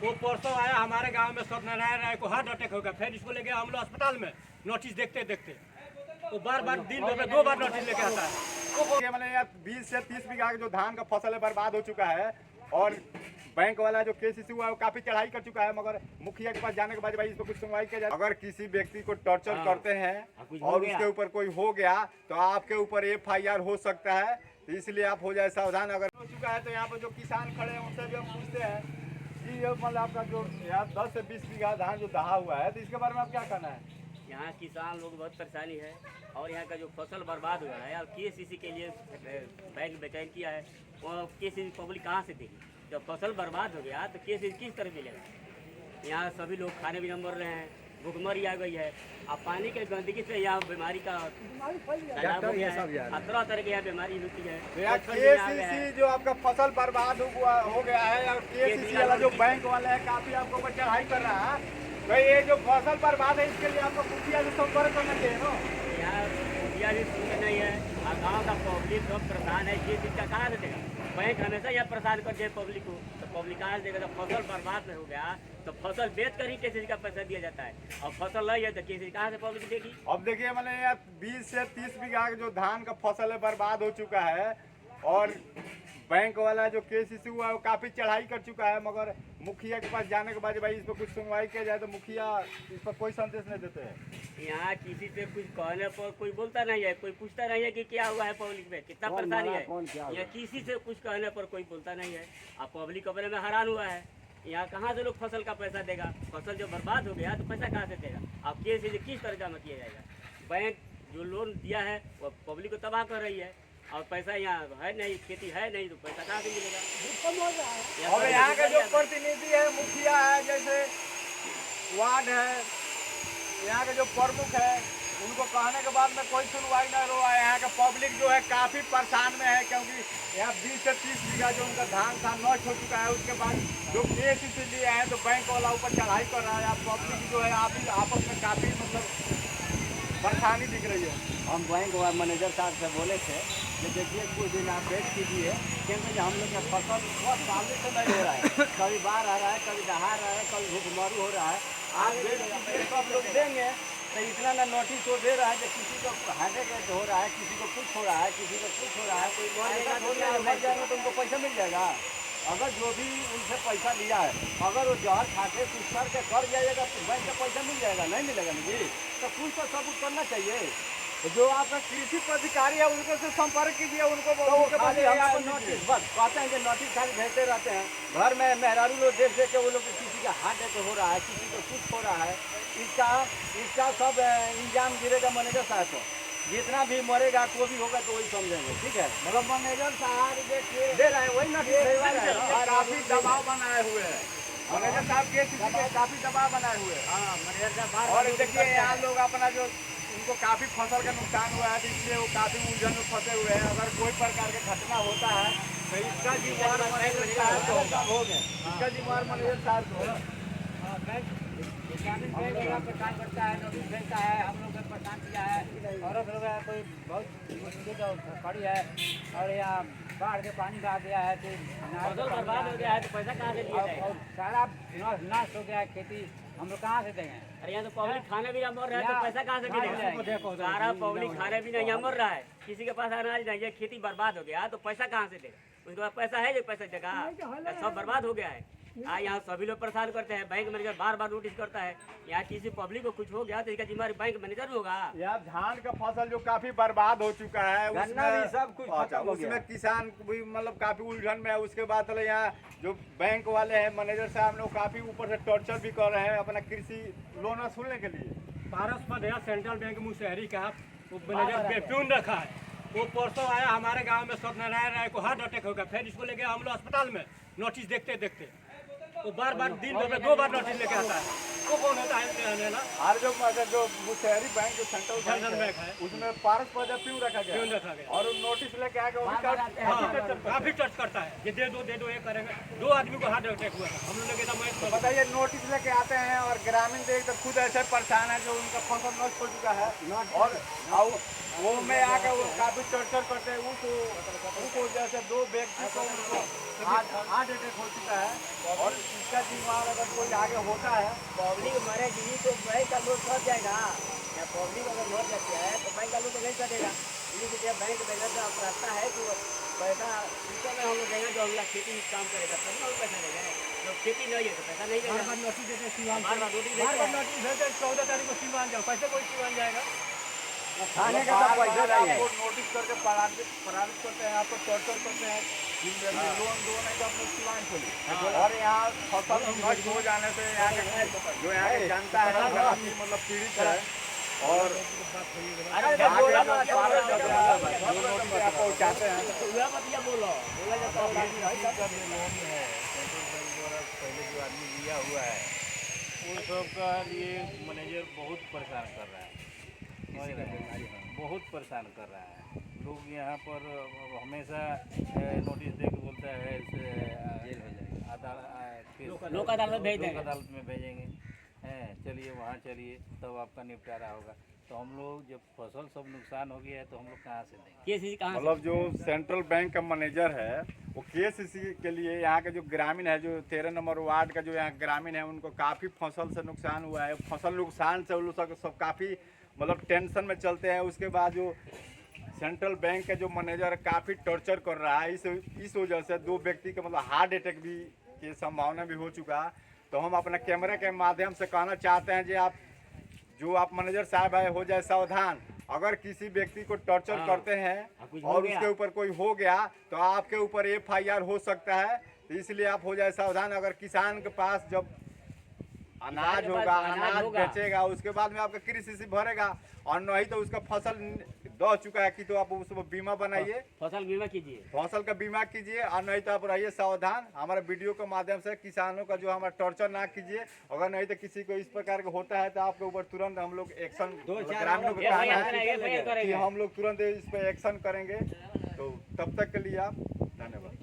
वो परसों आया हमारे गांव में सत्यनारायण राय को हार्ट अटैक हो गया, फिर इसको ले गया हम लोग अस्पताल में। नोटिस देखते देखते वो बार बार दिन भर में 2 बार नोटिस लेके आता है। मैंने यार 20 से 30 बीघा जो धान का फसल है बर्बाद हो चुका है और बैंक वाला जो केसीसी हुआ है वो काफी चढ़ाई कर चुका है, मगर मुखिया के पास जाने के बाद भाई इस पर कुछ सुनवाई किया जाए। अगर किसी व्यक्ति को टॉर्चर करते हैं और उसके ऊपर कोई हो गया तो आपके ऊपर FIR हो सकता है, तो इसलिए आप हो जाए सावधान। अगर हो चुका है तो यहाँ पर जो किसान खड़े हैं उनसे भी हम पूछते हैं कि ये मतलब आपका जो यहाँ 10 से 20 बीघा धान जो दहा हुआ है, तो इसके बारे में आप क्या कहना है? यहाँ किसान लोग बहुत परेशानी है और यहाँ का जो फसल बर्बाद हुआ है और KCC के लिए बैंक बेचैन किया है, वो KCC पब्लिक कहाँ से देगी? जब फसल बर्बाद हो गया तो KCC किस तरह मिलेगा? यहाँ सभी लोग खाने भी न मर रहे हैं, भूखमरी आ गई है। अब पानी के गंदगी से यहाँ बीमारी का तरह तरह की यहाँ बीमारी होती है। KCC जो आपका फसल बर्बाद हो गया है और KCC वाला जो बैंक वाला है काफी आपको ऊपर चढ़ाई कर रहा है, तो ये जो फसल बर्बाद है इसके लिए आपको मुखिया से संपर्क करना चाहिए ना। यहाँ मुखिया भी सुनते नहीं है और गाँव का पब्लिक सब परेशान है। ये चीज़ का कहाँ से देगा? बैंक हमेशा यह परेशान करते हैं पब्लिक को, तो पब्लिक कहाँ से देगा? जब फसल बर्बाद हो गया तो फसल बेच कर ही KCC का पैसा दिया जाता है, और फसल नहीं है तो KCC कहाँ से पब्लिक देगी? अब देखिए मैंने यार 20 से 30 बीघा जो धान का फसल है बर्बाद हो चुका है और बैंक वाला जो KCC हुआ है वो काफी चढ़ाई कर चुका है, मगर मुखिया के पास जाने के बाद भाई इस पर कुछ सुनवाई किया जाए तो मुखिया इस पर कोई संदेश नहीं देते हैं। यहाँ किसी से कुछ कहने पर कोई बोलता नहीं है, कोई पूछता नहीं है कि क्या हुआ है पब्लिक में, कितना परेशानी है। यहाँ किसी से कुछ कहने पर कोई बोलता नहीं है। अब पब्लिक अपने में हैरान हुआ है। यहाँ कहाँ से लोग फसल का पैसा देगा? फसल जो बर्बाद हो गया तो पैसा कहाँ से देगा? अब KCC किस तरह जमा किया जाएगा? बैंक जो लोन दिया है वो पब्लिक को तबाह कर रही है और पैसा यहाँ है नहीं, खेती है नहीं, तो पैसा कहाँ से मिलेगा? और यहाँ का जो प्रतिनिधि है, मुखिया है, जैसे वार्ड है, यहाँ के जो प्रमुख है, उनको कहने के बाद में कोई सुनवाई नहीं हो रहा है। यहाँ का पब्लिक जो है काफी परेशान में है, क्योंकि यहाँ 20 से 30 बीघा जो उनका धान था नष्ट हो चुका है। उसके बाद जो KCC लिए हैं तो बैंक वाला ऊपर चढ़ाई कर रहा है। पब्लिक जो है आपस में काफी मतलब परेशानी दिख रही है। हम बैंक मैनेजर साहब से बोले थे कि देखिए कुछ दिन आप वेट कीजिए, क्योंकि हम लोग का फसल बहुत सालों से नहीं हो रहा है। कभी बाढ़ आ रहा है, कभी दहा रहा है, कभी भूखमरी हो रहा है। आप वेट कीजिए, सब लोग देंगे तो इतना ना नोटिस तो दे रहा है कि किसी को हार्ट अटैक हो रहा है, किसी को कुछ हो रहा है, किसी को कुछ हो रहा है, कोई मर जाएगा तो उनको पैसा मिल जाएगा। अगर जो भी उनसे पैसा लिया है, अगर वो जहर खा के कुछ करके कर जाएगा तो बैंक का पैसा मिल जाएगा, नहीं मिलेगा ना जी? तो कुछ तो सबूत करना चाहिए। जो आपका कृषि पदाधिकारी है उनके से संपर्क कीजिए, उनको नोटिस बस कहते हैं कि नोटिस खाली भेजते रहते हैं। घर में मेहरारू लोग देख देख के वो लोग किसी का हार्ट अटैक हो रहा है, किसी को कुछ हो रहा है। इसका सब इंजाम गिरेगा मैनेजर साहब को। जितना भी मरेगा कोई भी होगा तो वही समझेंगे, ठीक है? मतलब मैनेजर साहब दे रहे हैं, वही नोटिस काफी दबाव बनाए हुए हैं मैनेजर साहब के काफी दबाव बनाए हुए हैं। हाँ, मैनेजर साहब। और देखिए यहाँ लोग अपना जो उनको काफी फसल का नुकसान हुआ है, तो इसलिए वो काफी उलझन में फंसे हुए हैं। अगर कोई प्रकार का घटना होता है तो इसका जिम्मेवार मैनेजर साहब को होगा, इसका जिम्मेवार मैनेजर साहब को होगा। ग्रामीण बैंक यहाँ पे काम करता है, नोटिस भेजता है, हम लोग को परेशान किया है। औरत लोग है, कोई बहुत मुश्किल तो खड़ी है और यहाँ बाढ़ के पानी आ गया है, तो फसल बर्बाद हो गया है तो पैसा कहाँ से दिया जाएगा? और सारा नष्ट हो गया है खेती, हम लोग कहाँ से देंगे? अरे यहाँ तो पब्लिक खाने भी मर रहा है तो पैसा कहाँ से मिलेगा? सारा पब्लिक खाने भी नहीं मर रहा है, किसी के पास अनाज नहीं है, खेती बर्बाद हो गया तो पैसा कहाँ से देगा? उसके पास पैसा है जो पैसा देगा? सब बर्बाद हो गया है। यहाँ सभी लोग परेशान करते हैं। बैंक मैनेजर बार बार नोटिस करता है। यहाँ किसी पब्लिक को कुछ हो गया तो इसका जिम्मेदार बैंक मैनेजर होगा। यहाँ धान का फसल जो काफी बर्बाद हो चुका है, उसमें सब कुछ खत्म हो गया। उसमें किसान भी मतलब काफी उलझन में है। उसके बाद यहाँ जो बैंक वाले हैं मैनेजर साहब ने काफी ऊपर से टॉर्चर भी कर रहे हैं अपना कृषि लोन वसूलने के लिए। पारस पद है सेंट्रल बैंक मुशहरी का, वो मैनेजर प्यून रखा है। वो परसों आया हमारे गांव में सत्यनारायण राय को हार्ट अटैक हो गया, फिर इसको ले गया हम लोग अस्पताल में। नोटिस देखते देखते वो बार बार दिन भर में 2 बार नोटिस लेके आता है। वो कौन होता है? और जो मुशहरी बैंक जो सेंट्रल बैंक है उसमें पारस पद क्यों रखा गया और नोटिस लेके आएगा काफी टच करता है, ये दे दो ये करेंगे। 2 आदमी को हार्ट अटैक हुआ था, हम लोग लेके तो बताइए नोटिस लेके आते हैं और ग्रामीण देख तो खुद ऐसे परेशान है जो उनका फसल नष्ट हो चुका है। और वो में आकर वो काफी टॉर्चर करते हैं। उनको जैसे 2 व्यक्ति को उनको हार्ट अटैक हो चुका है और इसका दिमाग अगर कोई आगे होता है पब्लिक मरेगी तो बैंक का लोन सट जाएगा। या पब्लिक अगर मर जाती है तो बैंक का लोन तो नहीं सटेगा। इसलिए बैंक देना तो रास्ता है कि पैसा फ्यूचर में हम लोग देंगे जो हम खेती में काम करेगा तब ना हम पैसा देंगे। जब खेती नहीं है तो पैसा नहीं देगा। बार नोटिस देते सिवान बार बार नोटिस बार देते हैं। नोटिस देते 14 तारीख को सिवान जाओ, कैसे कोई सिवान जाएगा? खाने का तो पैसा नहीं है। आपको नोटिस करके पराजित करते हैं, आपको टॉर्चर करते हैं, लोन दो नहीं तो अपने सिवान खोलिए। और यहाँ फसल नष्ट हो जाने से यहाँ के जो यहाँ के जनता है काफी मतलब पीड़ित है। और अरे जब बोला ना जो नोटिस आप पहुँचाते हैं पूरा बतिया बोलो बोला जाता है लोन है सेंट्रल बैंक द्वारा पहले जो आदमी लिया हुआ है उन सब का लिए मैनेजर बहुत परेशान कर रहा है, समझ रहे हैं? बहुत परेशान कर रहा है। लोग यहाँ पर हमेशा नोटिस दे के बोलता है लोक अदालत भेज देंगे। लोक अदालत में भेजेंगे हैं, चलिए वहाँ चलिए तब आपका निपटारा होगा। तो हम लोग जब फसल सब नुकसान हो गया है तो हम लोग कहाँ से देंगे? केसीसी कहाँ से? मतलब जो सेंट्रल बैंक का मैनेजर है वो केसीसी के लिए यहाँ के जो ग्रामीण है, जो 13 नंबर वार्ड का जो यहाँ ग्रामीण है, उनको काफ़ी फसल से नुकसान हुआ है। फसल नुकसान से वो लोग सब काफ़ी मतलब टेंशन में चलते हैं। उसके बाद जो सेंट्रल बैंक का जो मैनेजर काफ़ी टॉर्चर कर रहा है, इस वजह से 2 व्यक्ति का मतलब हार्ट अटैक भी की संभावना भी हो चुका है। तो हम अपने कैमरे के माध्यम से कहना चाहते हैं जो आप मैनेजर साहब है, हो जाए सावधान। अगर किसी व्यक्ति को टॉर्चर करते हैं और उसके ऊपर कोई हो गया तो आपके ऊपर FIR हो सकता है। तो इसलिए आप हो जाए सावधान। अगर किसान के पास जब अनाज होगा, अनाज बेचेगा, उसके बाद में आपका कृषि भरेगा, और नहीं तो उसका फसल दह चुका है कि तो आप उसको बीमा बनाइए, फसल बीमा कीजिए, फसल का बीमा कीजिए, और नहीं तो आप रहिए सावधान। हमारे वीडियो के माध्यम से किसानों का जो हमारा टॉर्चर ना कीजिए। अगर नहीं तो किसी को इस प्रकार का होता है तो आपके ऊपर तुरंत हम लोग एक्शन, ग्रामीणों को कहना है कि हम लोग तुरंत इस पर एक्शन करेंगे। तो तब तक के लिए आप धन्यवाद।